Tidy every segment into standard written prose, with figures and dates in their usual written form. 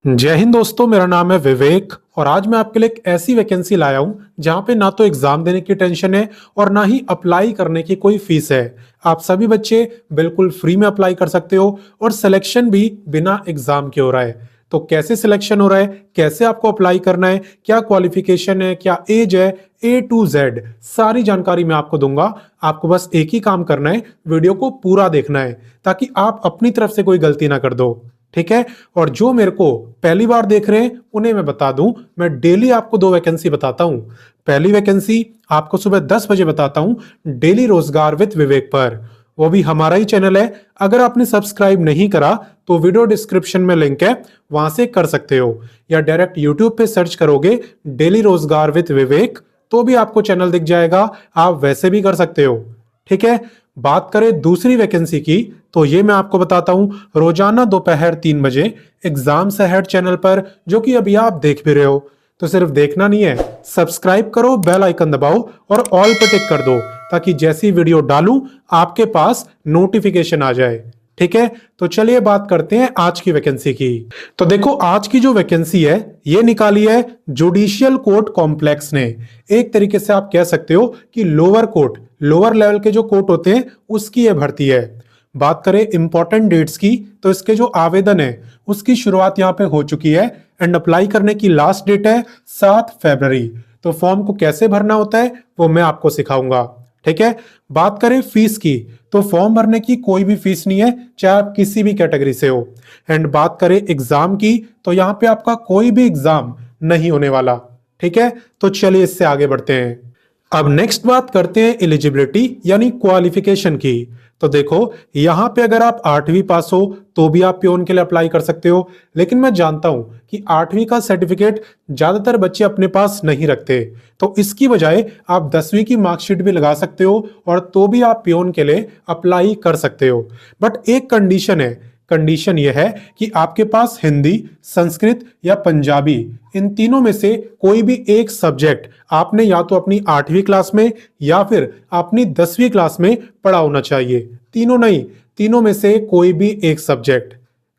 जय हिंद दोस्तों, मेरा नाम है विवेक और आज मैं आपके लिए एक ऐसी वैकेंसी लाया हूं जहां पे ना तो एग्जाम देने की टेंशन है और ना ही अप्लाई करने की कोई फीस है। आप सभी बच्चे बिल्कुल फ्री में अप्लाई कर सकते हो और सिलेक्शन भी बिना एग्जाम के हो रहा है। तो कैसे सिलेक्शन हो रहा है, कैसे आपको अप्लाई करना है, क्या क्वालिफिकेशन है, क्या एज है, A to Z सारी जानकारी मैं आपको दूंगा। आपको बस एक ही काम करना है, वीडियो को पूरा देखना है ताकि आप अपनी तरफ से कोई गलती ना कर दो। ठीक है। और जो मेरे को पहली बार देख रहे हैं उन्हें मैं बता दूं, मैं डेली आपको 2 वैकेंसी बताता हूं। पहली वैकेंसी आपको सुबह 10 बजे बताता हूं, डेली रोजगार विद विवेक पर। वो भी हमारा ही चैनल है। अगर आपने सब्सक्राइब नहीं करा तो वीडियो डिस्क्रिप्शन में लिंक है, वहां से कर सकते हो, या डायरेक्ट यूट्यूब पे सर्च करोगे डेली रोजगार विद विवेक तो भी आपको चैनल दिख जाएगा। आप वैसे भी कर सकते हो। ठीक है। बात करें दूसरी वैकेंसी की तो ये मैं आपको बताता हूं रोजाना दोपहर 3 बजे एग्जाम से हेड चैनल पर, जो कि अभी आप देख भी रहे हो। तो सिर्फ देखना नहीं है, सब्सक्राइब करो, बेल आइकन दबाओ और ऑल पे टिक कर दो ताकि जैसी वीडियो डालूं आपके पास नोटिफिकेशन आ जाए। ठीक है। तो चलिए बात करते हैं आज की वैकेंसी की। तो देखो, आज की जो वैकेंसी है ये निकाली है जुडिशियल कोर्ट कॉम्प्लेक्स ने। एक तरीके से आप कह सकते हो कि लोअर कोर्ट, लोअर लेवल के जो कोर्ट होते हैं उसकी ये भर्ती है। बात करें इंपॉर्टेंट डेट्स की तो इसके जो आवेदन है उसकी शुरुआत यहां पे हो चुकी है एंड अप्लाई करने की लास्ट डेट है 7 फरवरी। तो फॉर्म को कैसे भरना होता है वो मैं आपको सिखाऊंगा। ठीक है। बात करें फीस की तो फॉर्म भरने की कोई भी फीस नहीं है, चाहे आप किसी भी कैटेगरी से हो। एंड बात करें एग्जाम की तो यहां पे आपका कोई भी एग्जाम नहीं होने वाला। ठीक है। तो चलिए इससे आगे बढ़ते हैं। अब नेक्स्ट बात करते हैं एलिजिबिलिटी यानी क्वालिफिकेशन की। तो देखो, यहां पे अगर आप 8वीं पास हो तो भी आप पियोन के लिए अप्लाई कर सकते हो, लेकिन मैं जानता हूं कि 8वीं का सर्टिफिकेट ज्यादातर बच्चे अपने पास नहीं रखते, तो इसकी बजाय आप 10वीं की मार्कशीट भी लगा सकते हो और तो भी आप पियोन के लिए अप्लाई कर सकते हो। बट एक कंडीशन है, कंडीशन यह है कि आपके पास हिंदी, संस्कृत या पंजाबी इन तीनों में से कोई भी एक सब्जेक्ट आपने या तो अपनी 8वीं क्लास में या फिर अपनी 10वीं क्लास में पढ़ा होना चाहिए। तीनों नहीं, तीनों में से कोई भी एक सब्जेक्ट।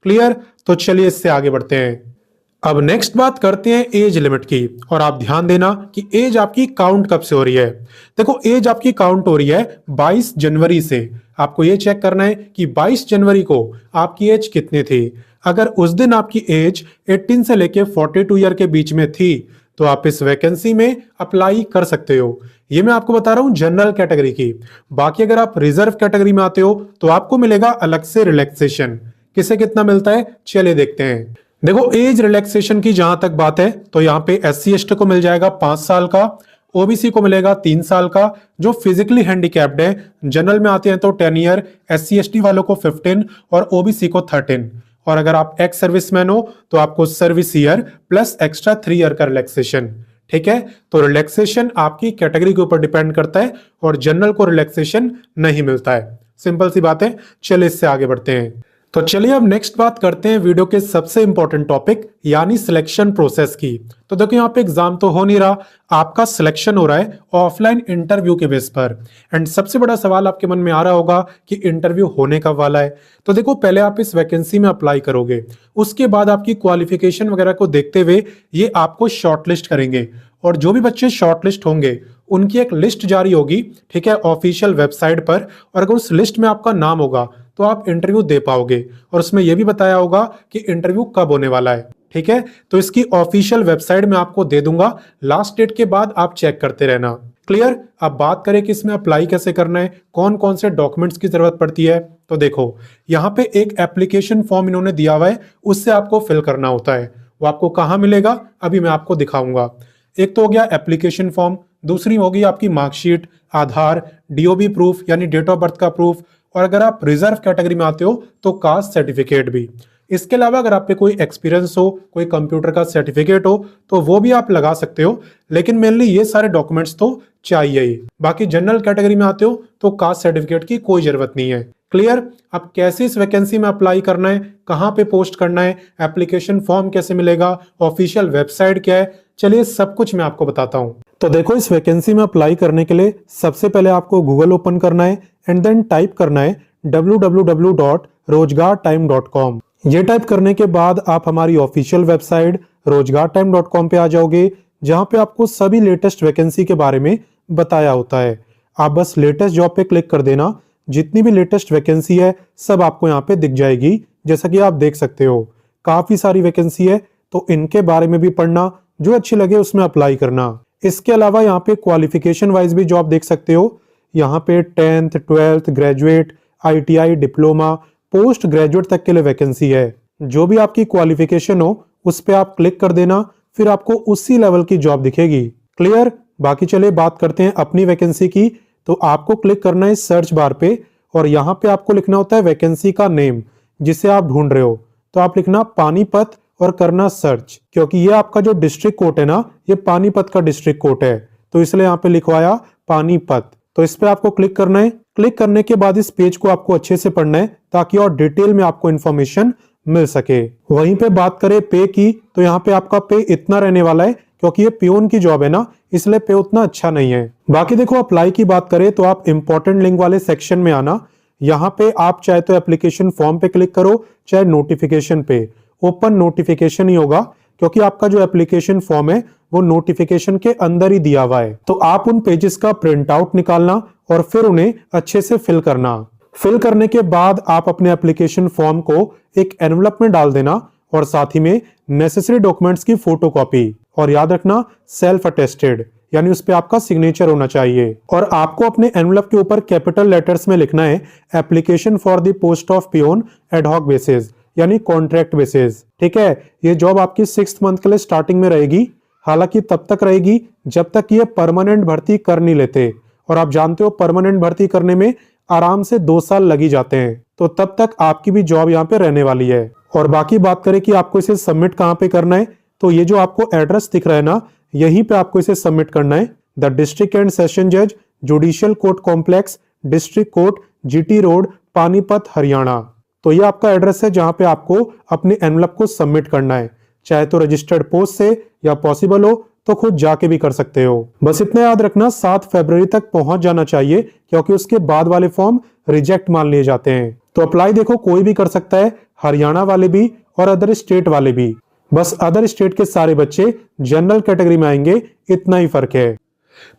क्लियर। तो चलिए इससे आगे बढ़ते हैं। अब नेक्स्ट बात करते हैं एज लिमिट की, और आप ध्यान देना कि एज आपकी काउंट कब से हो रही है। देखो, एज आपकी काउंट हो रही है 22 जनवरी से। आपको ये चेक करना है कि 22 जनवरी को आपकी एज कितनी थी। अगर उस दिन आपकी एज 18 से लेके 42 ईयर के बीच में थी तो आप इस वैकेंसी में अप्लाई कर सकते हो। ये मैं आपको बता रहा हूं जनरल कैटेगरी की। बाकी अगर आप रिजर्व कैटेगरी में आते हो तो आपको मिलेगा अलग से रिलैक्सेशन। किसे कितना मिलता है चलिए देखते हैं। देखो, एज रिलैक्सेशन की जहां तक बात है तो यहाँ पे SC/ST को मिल जाएगा 5 साल का, OBC को मिलेगा 3 साल का, जो फिजिकली हैंडीकैप्ड है जनरल में आते हैं तो 10 ईयर, SC/ST वालों को 15 और OBC को 13। और अगर आप एक्स सर्विसमैन हो तो आपको service year plus extra 3 year का रिलैक्सेशन। ठीक है। तो रिलैक्सेशन आपकी कैटेगरी के ऊपर डिपेंड करता है और जनरल को रिलैक्सेशन नहीं मिलता है। सिंपल सी बात है। चलिए इससे आगे बढ़ते हैं। तो चलिए अब नेक्स्ट बात करते हैं वीडियो के सबसे इंपॉर्टेंट टॉपिक यानी सिलेक्शन प्रोसेस की। तो देखो, यहाँ पे एग्जाम तो हो नहीं रहा, आपका सिलेक्शन हो रहा है ऑफलाइन इंटरव्यू के बेस पर। एंड सबसे बड़ा सवाल आपके मन में आ रहा होगा कि इंटरव्यू होने कब वाला है। तो देखो, पहले आप इस वैकेंसी में अप्लाई करोगे, उसके बाद आपकी क्वालिफिकेशन वगैरह को देखते हुए ये आपको शॉर्टलिस्ट करेंगे, और जो भी बच्चे शॉर्टलिस्ट होंगे उनकी एक लिस्ट जारी होगी, ठीक है, ऑफिशियल वेबसाइट पर। और अगर उस लिस्ट में आपका नाम होगा तो आप इंटरव्यू दे पाओगे, और उसमें यह भी बताया होगा कि इंटरव्यू कब होने वाला है। ठीक है। तो इसकी ऑफिशियल वेबसाइट में आपको दे दूंगा, लास्ट डेट के बाद आप चेक करते रहना। क्लियर। अब बात करें कि इसमें अप्लाई कैसे करना है, कौन कौन से डॉक्यूमेंट्स की जरूरत पड़ती है। तो देखो, यहाँ पे एक एप्लीकेशन फॉर्म इन्होंने दिया हुआ है, उससे आपको फिल करना होता है। वो आपको कहाँ मिलेगा अभी मैं आपको दिखाऊंगा। एक तो हो गया एप्लीकेशन फॉर्म, दूसरी होगी आपकी मार्कशीट, आधार, DOB प्रूफ यानी डेट ऑफ बर्थ का प्रूफ, और अगर आप रिजर्व कैटेगरी में आते हो तो कास्ट सर्टिफिकेट भी। इसके अलावा अगर आप पे कोई एक्सपीरियंस हो, कोई कंप्यूटर का सर्टिफिकेट हो तो वो भी आप लगा सकते हो, लेकिन मेनली ये सारे डॉक्यूमेंट्स तो चाहिए ही। बाकी जनरल कैटेगरी में आते हो तो कास्ट सर्टिफिकेट की कोई जरूरत नहीं है। क्लियर। अब कैसे इस वैकेंसी में अप्लाई करना है, कहां पे पोस्ट करना है, एप्लीकेशन फॉर्म कैसे मिलेगा, ऑफिशियल वेबसाइट क्या है, चलिए सब कुछ मैं आपको बताता हूं। तो देखो, इस वैकेंसी में अप्लाई करने के लिए सबसे पहले आपको गूगल ओपन करना है एंड देन टाइप करना है www.rozgartime.com। ये टाइप करने के बाद आप हमारी ऑफिशियल वेबसाइट rozgartime.com पे आ जाओगे, जहां पे आपको सभी लेटेस्ट वैकेंसी के बारे में बताया होता है। आप बस लेटेस्ट जॉब पे क्लिक कर देना, जितनी भी लेटेस्ट वैकेंसी है सब आपको यहाँ पे दिख जाएगी। जैसा कि आप देख सकते हो काफी सारी वैकेंसी है, तो इनके बारे में भी पढ़ना, जो अच्छी लगे उसमें अप्लाई करना। इसके अलावा यहाँ पे क्वालिफिकेशन वाइज भी जॉब देख सकते हो। यहाँ पे 10th 12th graduate, ITI, diploma, post graduate तक के लिए वैकेंसी है। जो भी आपकी क्वालिफिकेशन हो उस पे आप क्लिक कर देना, फिर आपको उसी लेवल की जॉब दिखेगी। क्लियर? बाकी चले बात करते हैं अपनी वैकेंसी की। तो आपको क्लिक करना है सर्च बार पे और यहाँ पे आपको लिखना होता है वैकेंसी का नेम जिसे आप ढूंढ रहे हो। तो आप लिखना पानीपत और करना सर्च, क्योंकि ये आपका जो डिस्ट्रिक्ट कोड है ना, ये पानीपत का डिस्ट्रिक्ट कोड है, तो इसलिए यहाँ पे लिखवाया पानीपत। तो इस पे आपको क्लिक करना है। क्लिक करने के बाद इस पेज को आपको अच्छे से पढ़ना है ताकि और डिटेल में आपको इन्फॉर्मेशन मिल सके। वहीं पे बात करें पे की, तो यहाँ पे आपका पे इतना रहने वाला है क्योंकि ये पियोन की जॉब है ना, इसलिए पे उतना अच्छा नहीं है। बाकी देखो अप्लाई की बात करें तो आप इंपॉर्टेंट लिंक वाले सेक्शन में आना। यहाँ पे आप चाहे तो एप्लीकेशन फॉर्म पे क्लिक करो, चाहे नोटिफिकेशन पे। ओपन नोटिफिकेशन ही होगा क्योंकि आपका जो एप्लीकेशन फॉर्म है वो नोटिफिकेशन के अंदर ही दिया हुआ है। तो आप उन पेजेस का प्रिंट आउट निकालना और फिर उन्हें अच्छे से फिल करना। फिल करने के बाद आप अपने एप्लीकेशन फॉर्म को एक एनवलप में डाल देना और साथ ही में नेसेसरी डॉक्यूमेंट्स की फोटोकॉपी। और याद रखना सेल्फ अटेस्टेड, यानी उस पे आपका सिग्नेचर होना चाहिए। और आपको अपने एनवलप के ऊपर कैपिटल लेटर्स में लिखना है application for the post of peon ad hoc basis, यानी कॉन्ट्रैक्ट बेसिस। ठीक है, ये जॉब आपकी 6th मंथ के लिए स्टार्टिंग में रहेगी। हालांकि तब तक रहेगी जब तक ये परमानेंट भर्ती कर नहीं लेते, और आप जानते हो परमानेंट भर्ती करने में आराम से 2 साल लगी जाते हैं। तो तब तक आपकी भी जॉब यहाँ पे रहने वाली है। और बाकी बात करें कि आपको इसे सबमिट कहाँ पे करना है, तो ये जो आपको एड्रेस दिख रहा है ना, यहीं पे आपको इसे सबमिट करना है। द डिस्ट्रिक्ट एंड सेशन जज, judicial court complex, district court, GT road, Panipat, Haryana. तो ये आपका एड्रेस है जहां पे आपको अपने एनवलप को सबमिट करना है। चाहे तो रजिस्टर्ड पोस्ट से, या पॉसिबल हो तो खुद जाके भी कर सकते हो। बस इतना याद रखना 7 फरवरी तक पहुंच जाना चाहिए, क्योंकि उसके बाद वाले फॉर्म रिजेक्ट मान लिए जाते हैं। तो अप्लाई देखो कोई भी कर सकता है, हरियाणा वाले भी और अदर स्टेट वाले भी। बस अदर स्टेट के सारे बच्चे जनरल कैटेगरी में आएंगे, इतना ही फर्क है।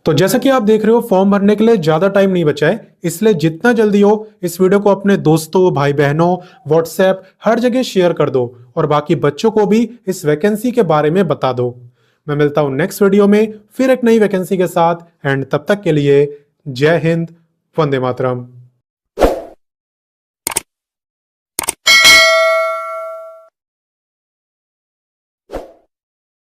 तो जैसा कि आप देख रहे हो फॉर्म भरने के लिए ज्यादा टाइम नहीं बचा है, इसलिए जितना जल्दी हो इस वीडियो को अपने दोस्तों, भाई बहनों, व्हाट्सएप हर जगह शेयर कर दो और बाकी बच्चों को भी इस वैकेंसी के बारे में बता दो। मैं मिलता हूं नेक्स्ट वीडियो में फिर एक नई वैकेंसी के साथ, एंड तब तक के लिए जय हिंद, वंदे मातरम।